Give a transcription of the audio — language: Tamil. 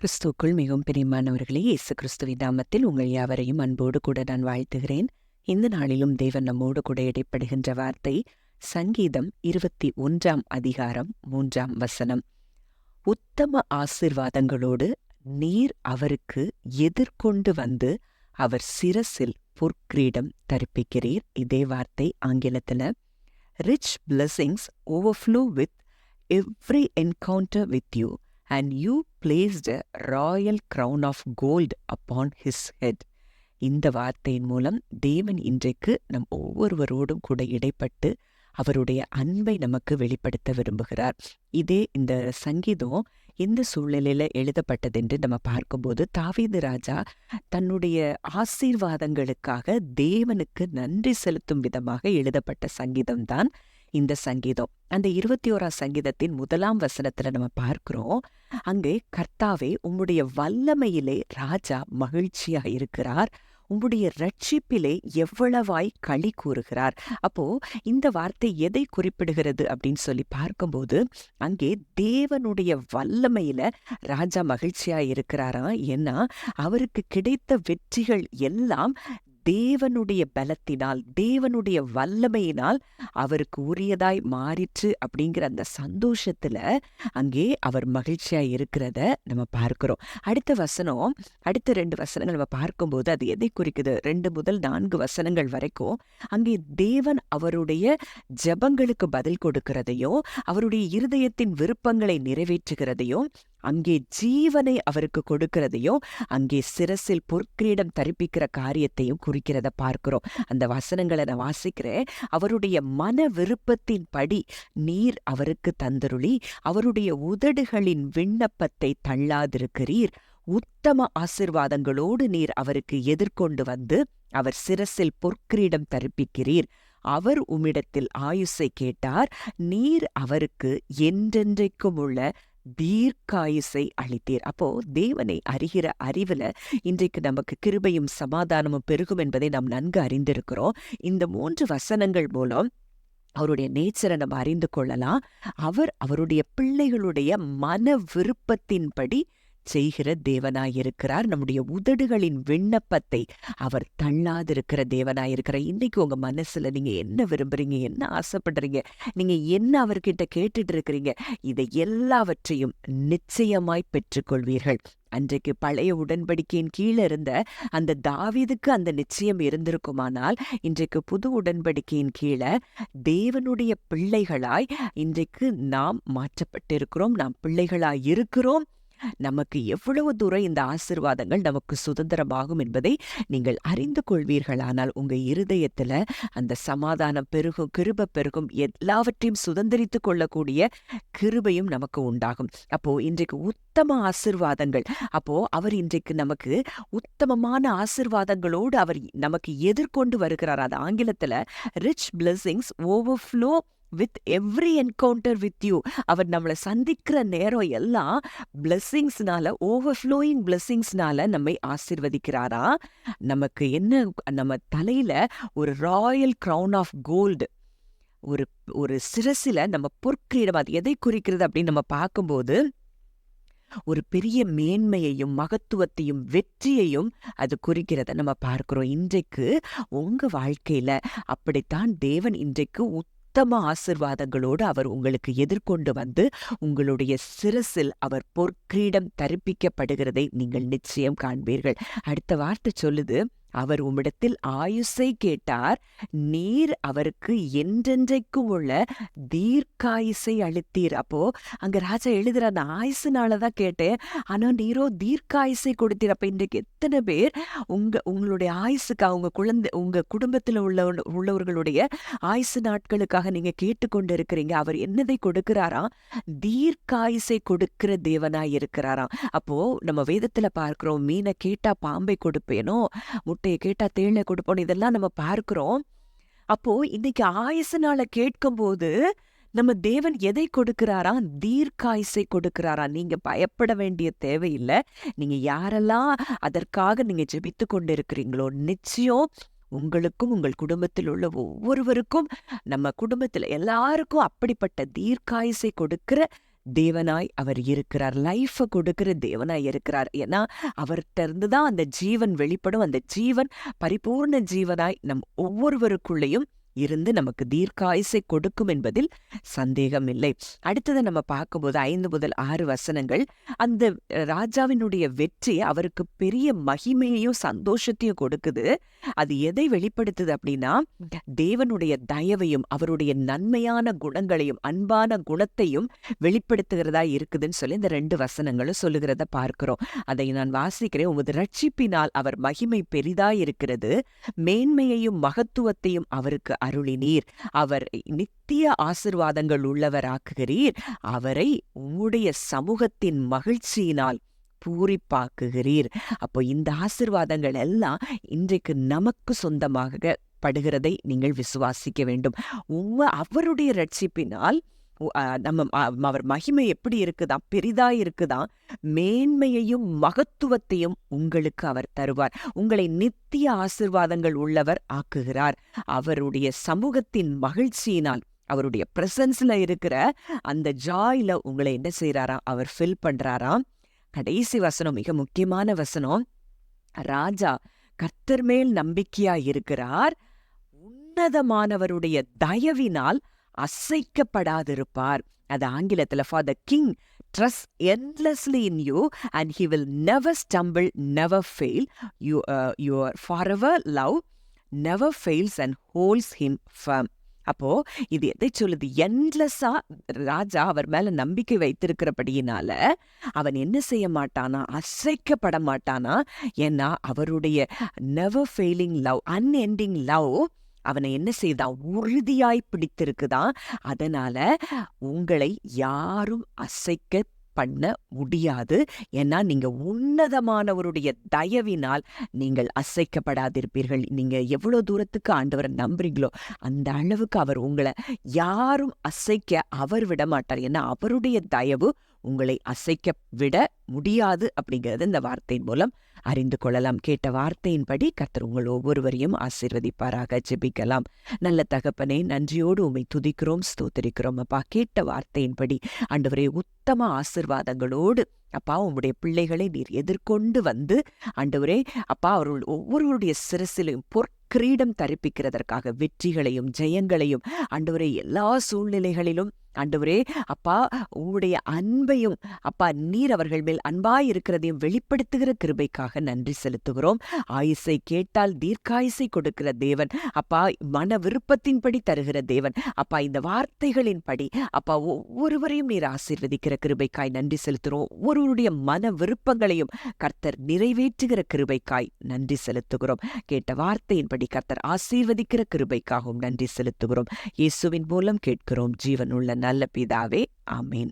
கிறிஸ்துவுக்குள் மிகவும் பிரியமானவர்களே, இயேசு கிறிஸ்துவின் நாமத்தில் உங்கள் யாவரையும் அன்போடு கூட நான் வாழ்த்துகிறேன். இந்த நாளிலும் தேவன் நம்மோடு கூட இடைப்படுகின்ற வார்த்தை சங்கீதம் 21 அதிகாரம் 3 உத்தம ஆசீர்வாதங்களோடு நீர் அவருக்கு எதிர்கொண்டு வந்து அவர் சிரசில் பொற்கிரீடம் தரிப்பிக்கிறீர். இதே வார்த்தை ஆங்கிலத்தில் rich blessings overflow with every encounter with you, and you placed a royal crown of gold upon his head. இந்த வார்த்தையின் மூலம் தேவன் இன்றைக்கு நம் ஒவ்வொருவரோடும் கூட இடைப்பட்டு அவருடைய அன்பை நமக்கு வெளிப்படுத்த விரும்புகிறார். இதே இந்த சங்கீதம் எந்த சூழ்நிலையில எழுதப்பட்டதென்று நம்ம பார்க்கும்போது, தாவீது ராஜா தன்னுடைய ஆசீர்வாதங்களுக்காக தேவனுக்கு நன்றி செலுத்தும் விதமாக எழுதப்பட்ட சங்கீதம்தான் இந்த சங்கீதம். அந்த 21 சங்கீதத்தின் 1 நம்ம பார்க்கிறோம், அங்கே கர்த்தாவே உம்முடைய வல்லமையிலே ராஜா மகிழ்ச்சியா இருக்கிறார், உம்முடைய ரட்சிப்பிலே எவ்வளவாய் களி கூறுகிறார். அப்போ இந்த வார்த்தை எதை குறிப்பிடுகிறது அப்படின்னு சொல்லி பார்க்கும்போது, அங்கே தேவனுடைய வல்லமையில ராஜா மகிழ்ச்சியா இருக்கிறாரா. ஏன்னா அவருக்கு கிடைத்த வெற்றிகள் எல்லாம் தேவனுடைய பலத்தினால், தேவனுடைய வல்லமையினால் அவருக்கு உரியதாய் மாறிற்று அப்படிங்கிற அந்த சந்தோஷத்துல அங்கே அவர் மகிழ்ச்சியா இருக்கிறத நம்ம பார்க்கிறோம். அடுத்த 2 வசனங்கள் நம்ம பார்க்கும்போது அது எதை குறிக்குது? 2 முதல் 4 வசனங்கள் வரைக்கும் அங்கே தேவன் அவருடைய ஜெபங்களுக்கு பதில் கொடுக்கிறதையும், அவருடைய இருதயத்தின் விருப்பங்களை நிறைவேற்றுகிறதையும், அங்கே ஜீவனை அவருக்கு கொடுக்கிறதையும், அங்கே சிரசில் பொற்கிரீடம் தரிப்பிக்கிற காரியத்தையும் குறிக்கிறத பார்க்கிறோம். அந்த வசனங்களை நான் வாசிக்கிறேன். அவருடைய மன விருப்பத்தின் படி நீர் அவருக்கு தந்தருளி அவருடைய உதடுகளின் விண்ணப்பத்தை தள்ளாதிருக்கிறீர். உத்தம ஆசீர்வாதங்களோடு நீர் அவருக்கு எதிர்கொண்டு வந்து அவர் சிரசில் பொற்கிரீடம் தரிப்பிக்கிறீர். அவர் உம்மிடத்தில் ஆயுசை கேட்டார், நீர் அவருக்கு என்றென்றைக்கும் உள்ள தீர்க்காயுசை அளித்தீர். அப்போ தேவனை அறிகிற அறிவுல இன்றைக்கு நமக்கு கிருபையும் சமாதானமும் பெருகும் என்பதை நாம் நன்கு அறிந்திருக்கிறோம். இந்த 3 வசனங்கள் மூலம் அவருடைய நேச்சரை நம்ம அறிந்து கொள்ளலாம். அவர் அவருடைய பிள்ளைகளுடைய மன விருப்பத்தின்படி செய்கிற தேவனாயிருக்கிறார். நம்முடைய உதடுகளின் விண்ணப்பத்தை அவர் தள்ளாதிருக்கிற தேவனாயிருக்கிறார். இன்னைக்கு உங்க மனசுல நீங்க என்ன விரும்புறீங்க, என்ன ஆசைப்படுறீங்க, நீங்க என்ன அவர்கிட்ட கேட்டுட்டு இருக்கிறீங்க, இதை எல்லாவற்றையும் நிச்சயமாய் பெற்றுக்கொள்வீர்கள். அன்றைக்கு பழைய உடன்படிக்கையின் கீழே இருந்த அந்த தாவீதுக்கு அந்த நிச்சயம் இருந்திருக்குமானால், இன்றைக்கு புது உடன்படிக்கையின் கீழே தேவனுடைய பிள்ளைகளாய் இன்றைக்கு நாம் மாற்றப்பட்டிருக்கிறோம், நாம் பிள்ளைகளாய் இருக்கிறோம். நமக்கு எவ்வளவு தூரம் இந்த ஆசீர்வாதங்கள் நமக்கு சுதந்திரமாகும் என்பதை நீங்கள் அறிந்து கொள்வீர்களானால் உங்க இருதயத்துல அந்த சமாதானம் பெருகும், கிருபை பெருகும், எல்லாவற்றையும் சுதந்திரித்துக் கொள்ளக்கூடிய கிருபையும் நமக்கு உண்டாகும். அப்போ இன்றைக்கு உத்தம ஆசீர்வாதங்கள், அப்போ அவர் இன்றைக்கு நமக்கு உத்தமமான ஆசீர்வாதங்களோடு அவர் நமக்கு எதிர்கொண்டு வருகிறார். அது ஆங்கிலத்துல rich blessings overflow with every encounter with you. அவர் நம்மளை சந்திக்கிற நேரம் எல்லாம் பிளெஸிங்ஸ்னால, ஓவர்ஃப்ளோயிங் பிளெஸிங்ஸ்னால நம்மை ஆசீர்வதிக்கிறாரா. நமக்கு என்ன, நம்ம தலையில ஒரு ராயல் கிரவுன் ஆஃப் கோல்டு, ஒரு சிரசில நம்ம பொற்கிரீடம். அது எதை குறிக்கிறது அப்படின்னு நம்ம பார்க்கும்போது, ஒரு பெரிய மேன்மையையும் மகத்துவத்தையும் வெற்றியையும் அது குறிக்கிறத நம்ம பார்க்கிறோம். இன்றைக்கு உங்க வாழ்க்கையில அப்படித்தான் தேவன் இன்றைக்கு உத்தம ஆசீர்வாதங்களோடு அவர் உங்களுக்கு எதிர்கொண்டு வந்து உங்களுடைய சிரசில் அவர் பொற்கிரீடம் தரிப்பிக்கப்படுகிறதை நீங்கள் நிச்சயம் காண்பீர்கள். அடுத்த வார்த்தை சொல்லுது, அவர் உம்மிடத்தில் ஆயுசை கேட்டார், நீர் அவருக்கு என்றென்றைக்கும் உள்ள தீர்க்காயுசை அளித்தீர். அப்போ அங்க ராஜா எழுதுற, அந்த ஆயுசுனாலதான் கேட்டேன், ஆனா நீரோ தீர்க்காயுசை கொடுத்தீர். அப்ப இன்றைக்கு எத்தனை பேர் உங்களுடைய ஆயுசுக்காக, உங்க குடும்பத்தில் உள்ளவர்களுடைய ஆயுசு நாட்களுக்காக நீங்க கேட்டுக்கொண்டு இருக்கிறீங்க. அவர் என்னதை கொடுக்கிறாராம்? தீர்க்காயுசை கொடுக்கிற தேவனாய் இருக்கிறாராம். அப்போ நம்ம வேதத்துல பார்க்கிறோம், மீனை கேட்டா பாம்பை கொடுப்பேனோ, முட்டையை கேட்டா தேளை கொடுப்போம், இதெல்லாம் நம்ம பார்க்கிறோம். அப்போ இன்னைக்கு ஆயுசுனால கேட்கும் போது நம்ம தேவன் எதை கொடுக்கிறாரா? தீர்க்காயுசை கொடுக்கிறாரா. நீங்க பயப்பட வேண்டிய தேவையில்லை. நீங்க யாரெல்லாம் அதற்காக நீங்க ஜெபித்து கொண்டு இருக்கிறீங்களோ, நிச்சயம் உங்களுக்கும் உங்கள் குடும்பத்தில் உள்ள ஒவ்வொருவருக்கும், நம்ம குடும்பத்தில் எல்லாருக்கும் அப்படிப்பட்ட தீர்க்காயுசை கொடுக்கிற தேவனாய் அவர் இருக்கிறார். லைஃப கொடுக்கிற தேவனாய் இருக்கிறார். ஏன்னா அவர்கிட்ட இருந்து தான் அந்த ஜீவன் வெளிப்படும். அந்த ஜீவன் பரிபூர்ண ஜீவனாய் நம் ஒவ்வொருவருக்குள்ளேயும் இருந்து நமக்கு தீர்க்காயுசை கொடுக்கும் என்பதில் சந்தேகம் இல்லை. அடுத்ததை நம்ம பார்க்கும்போது 5 முதல் 6 வசனங்கள் அந்த ராஜாவினுடைய வெற்றி அவருக்கு பெரிய மகிமையையும் சந்தோஷத்தையும் கொடுக்குது. அது எதை வெளிப்படுத்துது அப்படின்னா, தேவனுடைய தயவையும் அவருடைய நன்மையான குணங்களையும் அன்பான குணத்தையும் வெளிப்படுத்துகிறதா இருக்குதுன்னு சொல்லி இந்த 2 வசனங்களும் சொல்லுகிறத பார்க்கிறோம். அதை நான் வாசிக்கிறேன். உமது ரட்சிப்பினால் அவர் மகிமை பெரிதாயிருக்கிறது, மேன்மையையும் மகத்துவத்தையும் அவருக்கு அருளினீர், அவர் நித்திய ஆசீர்வாதங்கள் உள்ளவராக்குகிறீர், அவரை உம்முடைய சமூகத்தின் மகிழ்ச்சியினால் பூரிப்பாக்குகிறீர். அப்போ இந்த ஆசீர்வாதங்கள் எல்லாம் இன்றைக்கு நமக்கு சொந்தமாக படுகிறதை நீங்கள் விசுவாசிக்க வேண்டும். அவருடைய ரட்சிப்பினால் அவர் மகிமை எப்படி இருக்குதா, பெரிதா இருக்குதா, மேன்மையையும் மகத்துவத்தையும் உங்களுக்கு அவர் தருவார். உங்களை நித்திய ஆசீர்வாதங்கள் உள்ளவர் ஆக்குகிறார். அவருடைய சமூகத்தின் மகிழ்ச்சியினால், அவருடைய பிரசன்ஸ்ல இருக்கிற அந்த ஜாயில உங்களை என்ன செய்யறாராம், அவர் ஃபில் பண்றாராம். கடைசி வசனம் மிக முக்கியமான வசனம். ராஜா கர்த்தர் மேல் நம்பிக்கையா இருக்கிறார், உன்னதமானவருடைய தயவினால் அசைக்கப்படாதிருப்பார். அது ஆங்கிலத்துல for the king trusts endlessly in you and he will never stumble, never fail. Your forever love never fails and holds him firm. அப்போ இது எதை சொல்லுது? என்லெஸ்ஸா ராஜா அவர் மேல நம்பிக்கை வைத்திருக்கிறபடியினால அவன் என்ன செய்ய மாட்டானா, அசைக்கப்பட மாட்டானா. ஏன்னா அவருடைய never failing love, unending love அவனை என்ன செய்தான், உறுதியாய் பிடித்திருக்குதான். அதனால உங்களை யாரும் அசைக்க பண்ண முடியாது. ஏன்னா நீங்க உன்னதமானவருடைய தயவினால் நீங்கள் அசைக்கப்படாதிருப்பீர்கள். நீங்க எவ்வளவு தூரத்துக்கு ஆண்டவரை நம்புறீங்களோ அந்த அளவுக்கு அவர் உங்களை யாரும் அசைக்க அவர் விட மாட்டார். ஏன்னா அவருடைய தயவு உங்களை அசைக்க விட முடியாது அப்படிங்கிறது இந்த வார்த்தையின் மூலம் அறிந்து கொள்ளலாம். கேட்ட வார்த்தையின்படி கர்த்தர் உங்கள் ஒவ்வொருவரையும் ஆசீர்வதிப்பாராக. ஜெபிக்கலாம். நல்ல தகப்பனே, நன்றியோடு உம்மை துதிக்கிறோம், ஸ்தோத்திரிக்கிறோம். அப்பா, கேட்ட வார்த்தையின்படி ஆண்டவரே உத்தம ஆசீர்வாதங்களோடு அப்பா உம்முடைய பிள்ளைகளை நீர் எதிர்கொண்டு வந்து ஆண்டவரே அப்பா அவர்கள் ஒவ்வொருவருடைய சிரசிலையும் பொற்கிரீடம் தரிப்பிக்கிறதற்காக வெற்றிகளையும் ஜெயங்களையும் ஆண்டவரே எல்லா சூழ்நிலைகளிலும் ஆண்டவரே அப்பா உம்முடைய அன்பையும் அப்பா நீர் அவர்கள் மேல் அன்பாய் இருக்கிறதையும் வெளிப்படுத்துகிற கிருபைக்காக நன்றி செலுத்துகிறோம். ஆயுசை கேட்டால் தீர்க்காயுசை கொடுக்கிற தேவன் அப்பா, மன விருப்பத்தின்படி தருகிற தேவன் அப்பா, இந்த வார்த்தைகளின்படி அப்பா ஒவ்வொருவரையும் நீர் ஆசீர்வதிக்கிற கிருபைக்காய் நன்றி செலுத்துகிறோம். ஒவ்வொருவருடைய மன விருப்பங்களையும் கர்த்தர் நிறைவேற்றுகிற கிருபைக்காய் நன்றி செலுத்துகிறோம். கேட்ட வார்த்தையின்படி கர்த்தர் ஆசீர்வதிக்கிற கிருபைக்காகவும் நன்றி செலுத்துகிறோம். இயேசுவின் மூலம் கேட்கிறோம் ஜீவனுள்ள நல்ல பிதாவே, ஆமேன்.